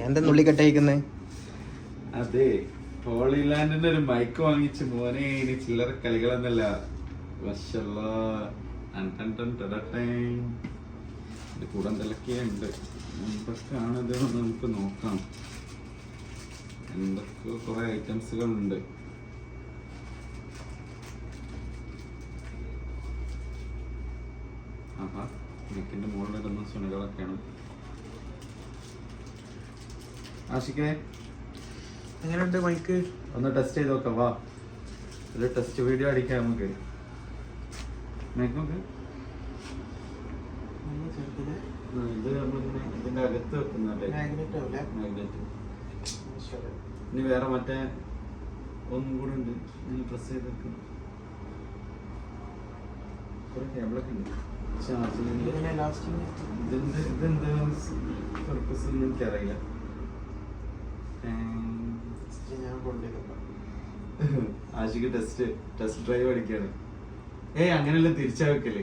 എന്താ നുള്ളി കെട്ടയക്കുന്നത്? അതെ, ഹോളിലാൻഡിന്റെ ഒരു മൈക്ക് വാങ്ങിച്ച് മോനെ, ഇനി ചില്ലറ കളികളൊന്നല്ല. കൂടെ എന്തൊക്കെയുണ്ട്, എന്തൊക്കെയാണിത് നമുക്ക് നോക്കാം. എന്തൊക്കെ കുറെ ഐറ്റംസുകളുണ്ട്. ആഹാ, മൈക്കിന്റെ മുകളിലിടുന്ന സുണികളൊക്കെയാണ്. ആഷിക്കേ, എങ്ങനെയുണ്ട് മൈക്ക്? ഒന്ന് ടെസ്റ്റ് ചെയ്ത് നോക്കാം. വാ, ഒരു ടെസ്റ്റ് വീഡിയോ അടിക്കാം നമുക്ക്. മൈക്ക് ഇത് നമ്മളിങ്ങനെ ഇതിന്റെ അകത്ത് വെക്കുന്നല്ലേ, മാഗ്നറ്റ്. ഇനി വേറെ മറ്റേ ഒന്നും കൂടെ ഉണ്ട്, ഇനി പ്രസ് ചെയ്ത് വെക്കും. കുറെ കേബിളൊക്കെ ഉണ്ട്. ഇതെന്താ പർപ്പസ് ഒന്നും എനിക്കറിയില്ല. ആഷിക്ക് ടെസ്റ്റ് ഡ്രൈവ് അടിക്കാണ്. അങ്ങനെയല്ല, തിരിച്ചാ വെക്കല്.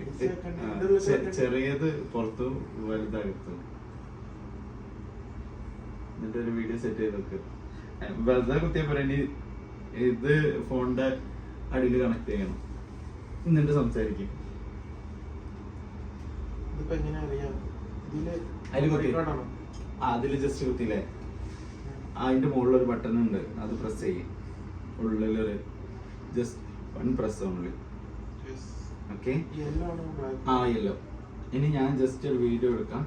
ചെറിയത് പുറത്തും വലുതകത്തും. എന്നിട്ട് ഒരു വീഡിയോ സെറ്റ് ചെയ്ത് വെക്ക്. വലുതാ കുത്തിയാ പറയാ. ഇനി ഇത് ഫോണിന്റെ അടിയിൽ കണക്ട് ചെയ്യണം, എന്നിട്ട് സംസാരിക്കും. അതില് ജസ്റ്റ് കുത്തിയില്ലേ, അതിന്റെ മുകളിലൊരു ബട്ടൺ ഉണ്ട്, അത് പ്രസ് ചെയ്യും. ഉള്ളിലൊരു just one press only. Okay, yellow. ഇനി ഞാൻ ജസ്റ്റ് ഒരു വീഡിയോ എടുക്കാം.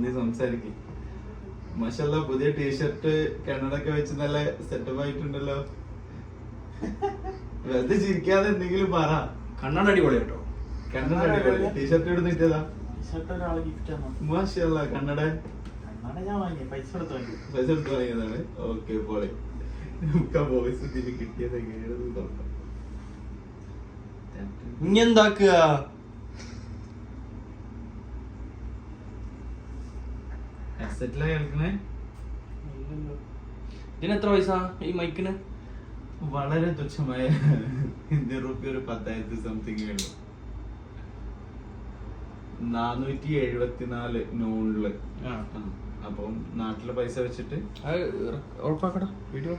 നീ സംസാരിക്കും. മാഷാല്ലാ, പുതിയ ടീഷർട്ട് കണ്ണടൊക്കെ വെച്ച് നല്ല സെറ്റപ്പ് ആയിട്ടുണ്ടല്ലോ. വെറുതെ ചിരിക്കാതെ എന്തെങ്കിലും പറ. കണ്ണട അടിപൊളി കേട്ടോ. കണ്ണട അടിപൊളി. ടീഷർട്ട് ഇവിടെ നിട്ടതാ. മാഷാല്ലാ, കണ്ണട പൈസ എടുത്ത് വാങ്ങിയതാണ്. ഓക്കെ, പോളെ. വോയിസ് ഇതിന് കിട്ടിയത് എങ്ങനെയാണെന്ന് നോക്കാം. ഇനി എന്താക്കുക? ഹെഡ്സെറ്റിലാ കേൾക്കണേ. ഇതിന് എത്ര പൈസ ഈ മൈക്കിന്? വളരെ തുച്ഛമായ ഇന്ത്യൻ റുപ്പി, ഒരു 10,000 സംതിങ് ഉള്ളു. 474 നൂണില്. അപ്പം നാട്ടിലെ പൈസ വെച്ചിട്ട് ഉറപ്പാക്കടാ, വീഡിയോ